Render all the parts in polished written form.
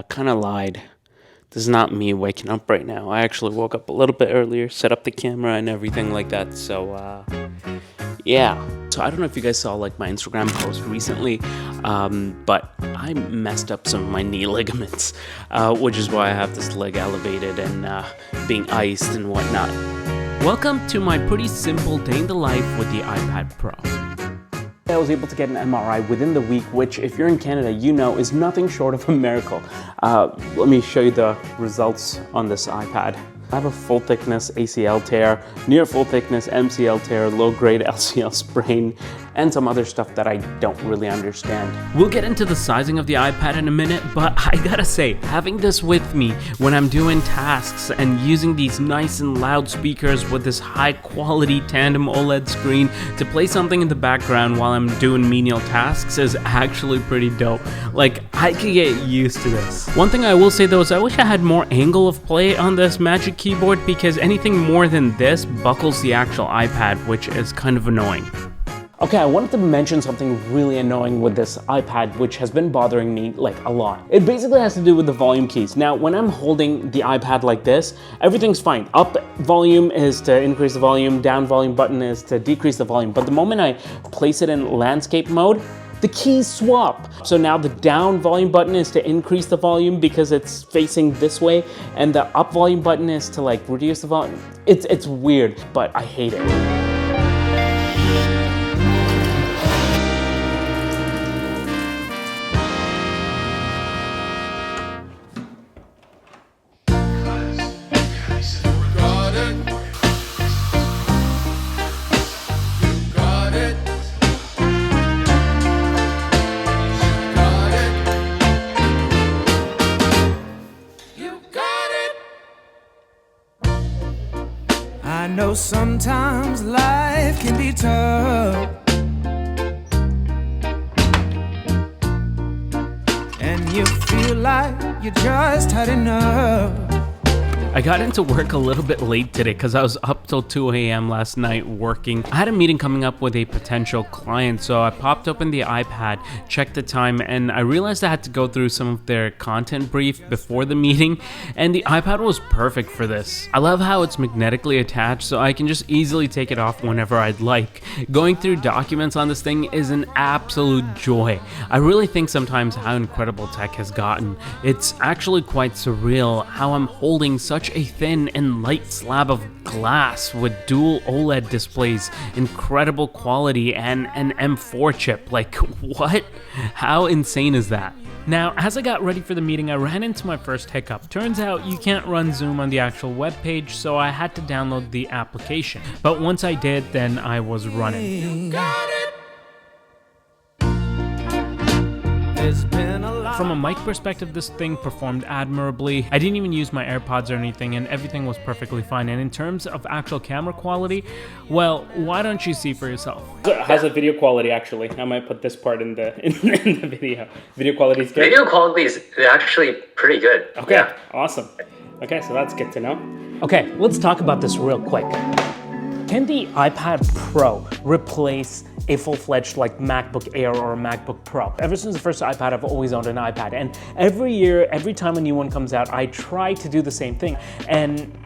Kind of lied. This is not me waking up right now. I actually woke up a little bit earlier, set up the camera and everything like that. So, yeah. So I don't know if you guys saw like my Instagram post recently, but I messed up some of my knee ligaments, which is why I have this leg elevated and being iced and whatnot. Welcome to my pretty simple day in the life with the iPad Pro. I was able to get an MRI within the week, which if you're in Canada, you know is nothing short of a miracle. Let me show you the results on this iPad. I have a full thickness ACL tear, near full thickness MCL tear, low grade LCL sprain, and some other stuff that I don't really understand. We'll get into the sizing of the iPad in a minute, but I gotta say, having this with me when I'm doing tasks and using these nice and loud speakers with this high quality tandem OLED screen to play something in the background while I'm doing menial tasks is actually pretty dope. Like, I could get used to this. One thing I will say though is I wish I had more angle of play on this Magic Keyboard, because anything more than this buckles the actual iPad, which is kind of annoying. Okay, I wanted to mention something really annoying with this iPad, which has been bothering me like a lot. It basically has to do with the volume keys. Now, when I'm holding the iPad like this, everything's fine. Up volume is to increase the volume, down volume button is to decrease the volume. But the moment I place it in landscape mode, the keys swap. So now the down volume button is to increase the volume because it's facing this way, and the up volume button is to like reduce the volume. It's weird, but I hate it. I know sometimes life can be tough, and you feel like you just had enough. I got into work a little bit late today because I was up till 2 a.m. last night working. I had a meeting coming up with a potential client, so I popped open the iPad, checked the time, and I realized I had to go through some of their content brief before the meeting, and the iPad was perfect for this. I love how it's magnetically attached, so I can just easily take it off whenever I'd like. Going through documents on this thing is an absolute joy. I really think sometimes how incredible tech has gotten. It's actually quite surreal how I'm holding such a thin and light slab of glass with dual OLED displays, incredible quality, and an M4 chip. Like, what? How insane is that? Now, as I got ready for the meeting, I ran into my first hiccup. Turns out you can't run Zoom on the actual web page, so I had to download the application. But once I did, then I was running. You got it. There's been a lot. From a mic perspective, this thing performed admirably. I didn't even use my AirPods or anything, and everything was perfectly fine. And in terms of actual camera quality, well, why don't you see for yourself? How's the video quality actually? I might put this part in the video. Video quality is good? Video quality is actually pretty good. Okay, yeah. Awesome. Okay, so that's good to know. Okay, let's talk about this real quick. Can the iPad Pro replace a full-fledged like MacBook Air or a MacBook Pro? Ever since the first iPad, I've always owned an iPad, and every year, every time a new one comes out, I try to do the same thing, and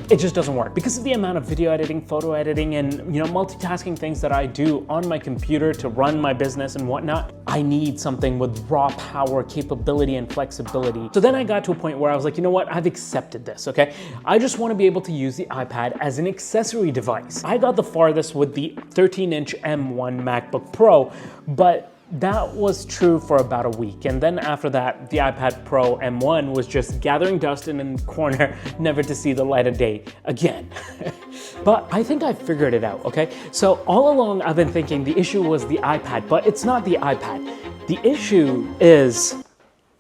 it just doesn't work. Because of the amount of video editing, photo editing, and multitasking things that I do on my computer to run my business and whatnot, I need something with raw power, capability, and flexibility. So then I got to a point where I was like, you know what, I've accepted this, okay? I just want to be able to use the iPad as an accessory device. I got the farthest with the 13-inch M1 MacBook Pro, but that was true for about a week, and then after that, the iPad Pro M1 was just gathering dust in a corner, never to see the light of day again. But I think I figured it out, okay? So all along, I've been thinking the issue was the iPad, but it's not the iPad. The issue is,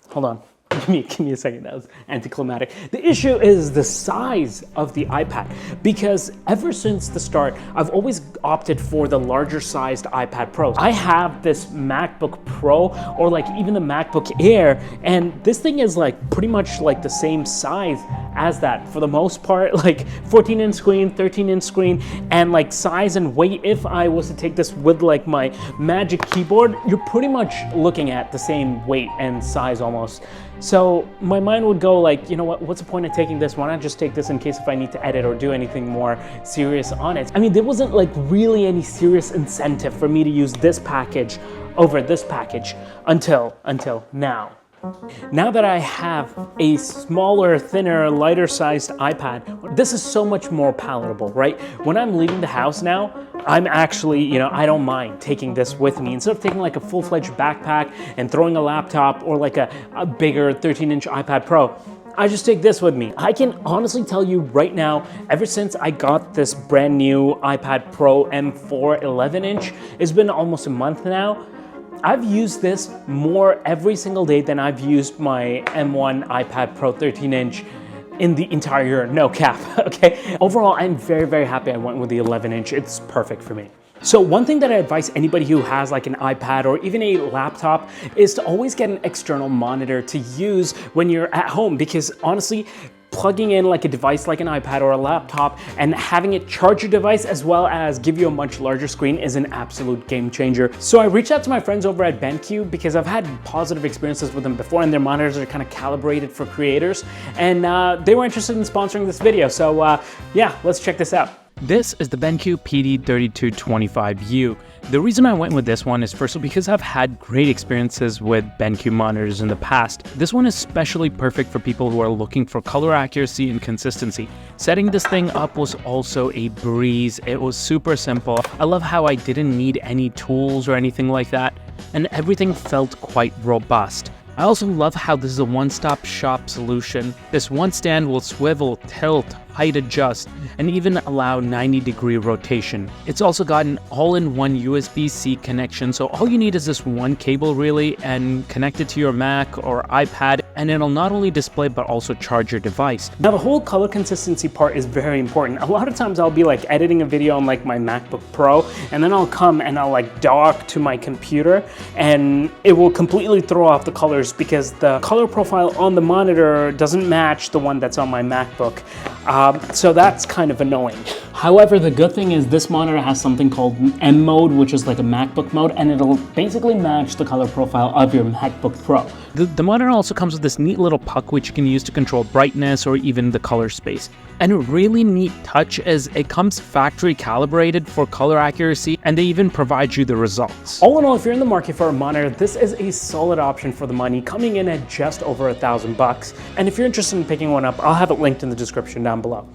hold on. Give me a second, that was anticlimactic. The issue is the size of the iPad, because ever since the start, I've always opted for the larger sized iPad Pros. I have this MacBook Pro, or like even the MacBook Air, and this thing is like pretty much like the same size as that for the most part, like 14-inch screen, 13-inch screen, and like size and weight. If I was to take this with like my Magic Keyboard, you're pretty much looking at the same weight and size almost. So my mind would go like, you know what, what's the point of taking this? Why not just take this in case if I need to edit or do anything more serious on it? I mean, there wasn't like really any serious incentive for me to use this package over this package until now. Now that I have a smaller, thinner, lighter sized iPad, this is so much more palatable, right? When I'm leaving the house now, I'm actually, you know, I don't mind taking this with me. Instead of taking like a full-fledged backpack and throwing a laptop or like a bigger 13-inch iPad Pro, I just take this with me. I can honestly tell you right now, ever since I got this brand new iPad Pro M4 11-inch, it's been almost a month now, I've used this more every single day than I've used my M1 iPad Pro 13-inch in the entire year, no cap, okay? Overall, I'm very, very happy I went with the 11-inch. It's perfect for me. So one thing that I advise anybody who has like an iPad or even a laptop is to always get an external monitor to use when you're at home, because honestly, plugging in like a device like an iPad or a laptop and having it charge your device as well as give you a much larger screen is an absolute game changer. So I reached out to my friends over at BenQ because I've had positive experiences with them before, and their monitors are kind of calibrated for creators, and they were interested in sponsoring this video. So yeah, let's check this out. This is the BenQ PD3225U. The reason I went with this one is firstly because I've had great experiences with BenQ monitors in the past. This one is especially perfect for people who are looking for color accuracy and consistency. Setting this thing up was also a breeze. It was super simple. I love how I didn't need any tools or anything like that, and everything felt quite robust. I also love how this is a one-stop shop solution. This one stand will swivel, tilt, height adjust, and even allow 90-degree rotation. It's also got an all-in-one USB-C connection, so all you need is this one cable really, and connect it to your Mac or iPad, and it'll not only display but also charge your device. Now the whole color consistency part is very important. A lot of times I'll be like editing a video on like my MacBook Pro, and then I'll come and I'll like dock to my computer, and it will completely throw off the colors because the color profile on the monitor doesn't match the one that's on my MacBook. So that's kind of annoying. However, the good thing is this monitor has something called M mode, which is like a MacBook mode, and it'll basically match the color profile of your MacBook Pro. The monitor also comes with this neat little puck which you can use to control brightness or even the color space. And a really neat touch is it comes factory calibrated for color accuracy, and they even provide you the results. All in all, if you're in the market for a monitor, this is a solid option for the money, coming in at just over $1,000. And if you're interested in picking one up, I'll have it linked in the description down below.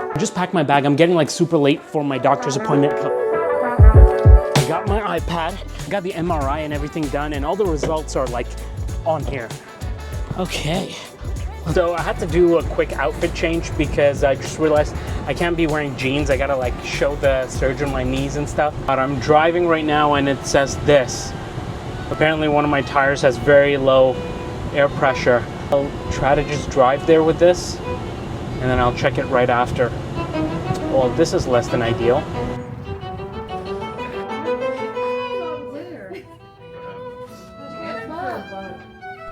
I just packed my bag. I'm getting like super late for my doctor's appointment. I got my iPad, got the MRI and everything done, and all the results are like on here. Okay. So I had to do a quick outfit change because I just realized I can't be wearing jeans. I gotta like show the surgeon my knees and stuff. But I'm driving right now and it says this. Apparently one of my tires has very low air pressure. I'll try to just drive there with this, and then I'll check it right after. Well, this is less than ideal.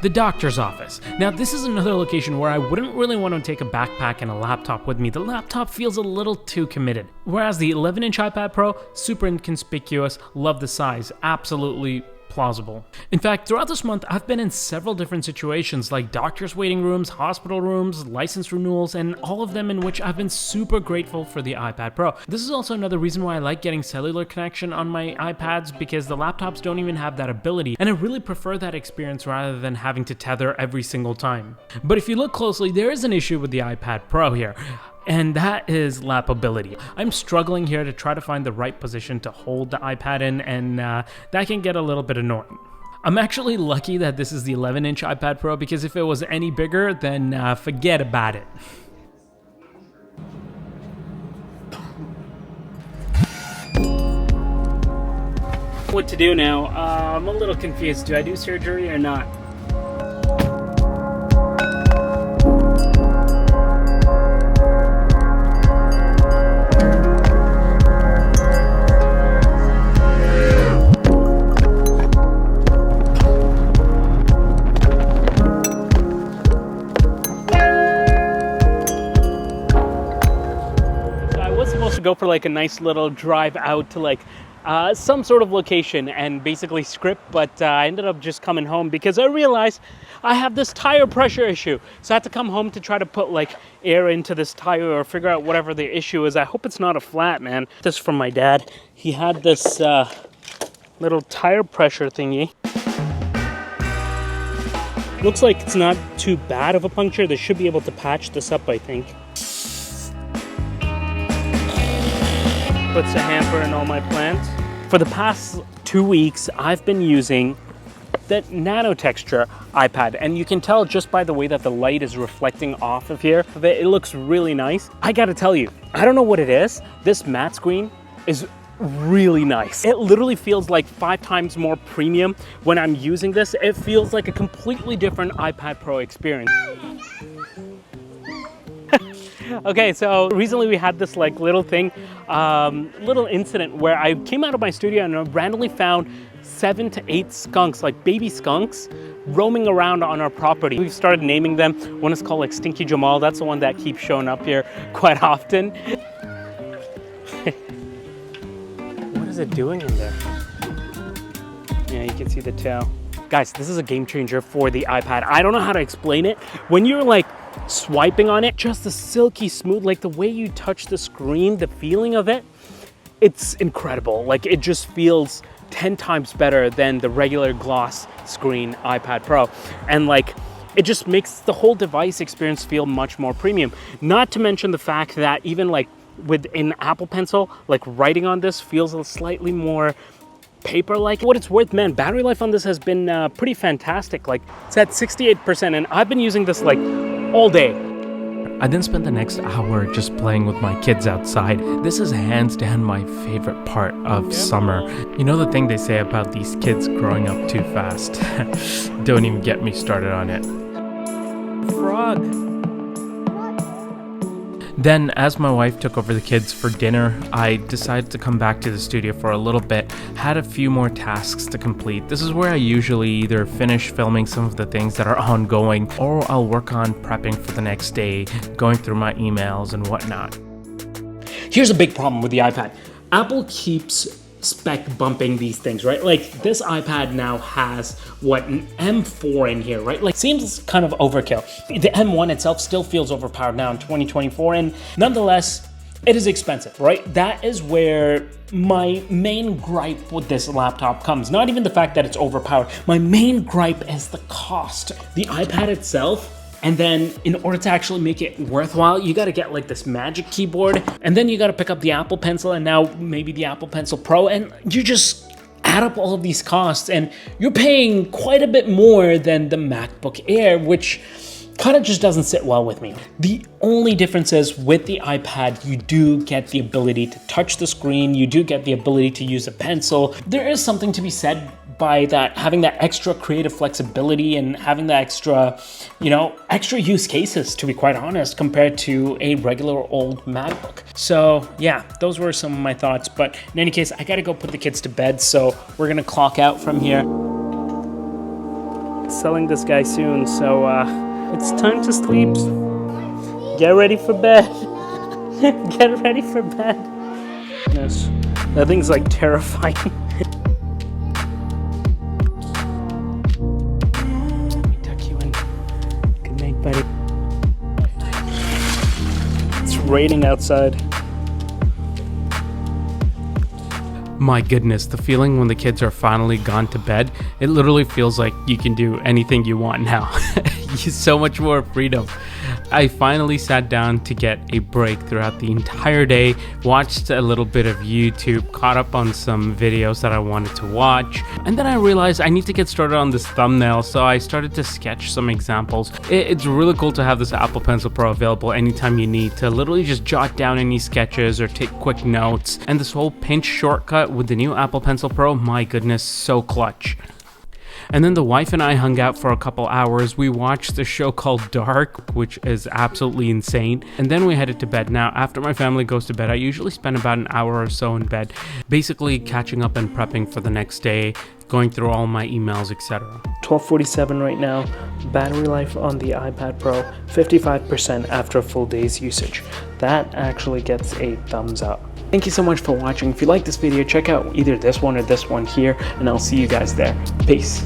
The doctor's office. Now this is another location where I wouldn't really want to take a backpack and a laptop with me. The laptop feels a little too committed. Whereas the 11-inch iPad Pro, super inconspicuous, love the size, absolutely plausible. In fact, throughout this month, I've been in several different situations like doctor's waiting rooms, hospital rooms, license renewals, and all of them in which I've been super grateful for the iPad Pro. This is also another reason why I like getting cellular connection on my iPads, because the laptops don't even have that ability, and I really prefer that experience rather than having to tether every single time. But if you look closely, there is an issue with the iPad Pro here, and that is lapability. I'm struggling here to try to find the right position to hold the iPad in, and that can get a little bit annoying. I'm actually lucky that this is the 11-inch iPad Pro, because if it was any bigger, then forget about it. What to do now? I'm a little confused. Do I do surgery or not? go for like a nice little drive out to like some sort of location and basically script, but I ended up just coming home because I realized I have this tire pressure issue. So I had to come home to try to put like air into this tire or figure out whatever the issue is. I hope it's not a flat, man. This is from my dad. He had this little tire pressure thingy. Looks like it's not too bad of a puncture. They should be able to patch this up, I think. Puts a hamper in all my plants. For the past 2 weeks, I've been using the Nano Texture iPad, and you can tell just by the way that the light is reflecting off of here. It looks really nice. I gotta tell you, I don't know what it is. This matte screen is really nice. It literally feels like 5 times more premium when I'm using this. It feels like a completely different iPad Pro experience. Okay, so recently we had this like little thing, little incident where I came out of my studio and I randomly found 7 to 8 skunks, like baby skunks, roaming around on our property. We've started naming them. One is called like Stinky Jamal. That's the one that keeps showing up here quite often. What is it doing in there? Yeah, you can see the tail. Guys, this is a game changer for the iPad. I don't know how to explain it. When you're like swiping on it, just the silky smooth, like the way you touch the screen, the feeling of it, it's incredible. Like it just feels 10 times better than the regular gloss screen iPad Pro. And like, it just makes the whole device experience feel much more premium. Not to mention the fact that even like within Apple Pencil, like writing on this feels slightly more paper-like. What it's worth, man, battery life on this has been pretty fantastic. Like it's at 68% and I've been using this like all day. I then spent the next hour just playing with my kids outside. This is hands down my favorite part of summer. You know the thing they say about these kids growing up too fast? Don't even get me started on it. Frog. Then, as my wife took over the kids for dinner, I decided to come back to the studio for a little bit. Had a few more tasks to complete. This is where I usually either finish filming some of the things that are ongoing, or I'll work on prepping for the next day, going through my emails and whatnot. Here's a big problem with the iPad. Apple keeps spec bumping these things, right? Like this iPad now has what, an M4 in here, right? Like seems kind of overkill. The M1 itself still feels overpowered now in 2024, and nonetheless, it is expensive, right? That is where my main gripe with this laptop comes. Not even the fact that it's overpowered. My main gripe is the cost. The iPad itself, and then in order to actually make it worthwhile, you gotta get like this magic keyboard, and then you gotta pick up the Apple Pencil and now maybe the Apple Pencil Pro, and you just add up all of these costs and you're paying quite a bit more than the MacBook Air, which kind of just doesn't sit well with me. The only difference is with the iPad, you do get the ability to touch the screen, you do get the ability to use a pencil. There is something to be said by that, having that extra creative flexibility and having that extra, extra use cases, to be quite honest, compared to a regular old MacBook. So yeah, those were some of my thoughts. But in any case, I gotta go put the kids to bed, so we're gonna clock out from here. Selling this guy soon, so it's time to sleep. Get ready for bed. Get ready for bed. Yes, that thing's like terrifying. Buddy. It's raining outside. My goodness, the feeling when the kids are finally gone to bed, it literally feels like you can do anything you want now. So much more freedom. I finally sat down to get a break throughout the entire day, watched a little bit of YouTube, caught up on some videos that I wanted to watch, and then I realized I need to get started on this thumbnail, so I started to sketch some examples. It's really cool to have this Apple Pencil Pro available anytime you need to literally just jot down any sketches or take quick notes, and this whole pinch shortcut with the new Apple Pencil Pro, my goodness, so clutch. And then the wife and I hung out for a couple hours. We watched a show called Dark, which is absolutely insane. And then we headed to bed. Now, after my family goes to bed, I usually spend about an hour or so in bed, basically catching up and prepping for the next day, going through all my emails, etc. 12:47 right now. Battery life on the iPad Pro, 55% after a full day's usage. That actually gets a thumbs up. Thank you so much for watching. If you like this video, check out either this one or this one here, and I'll see you guys there. Peace.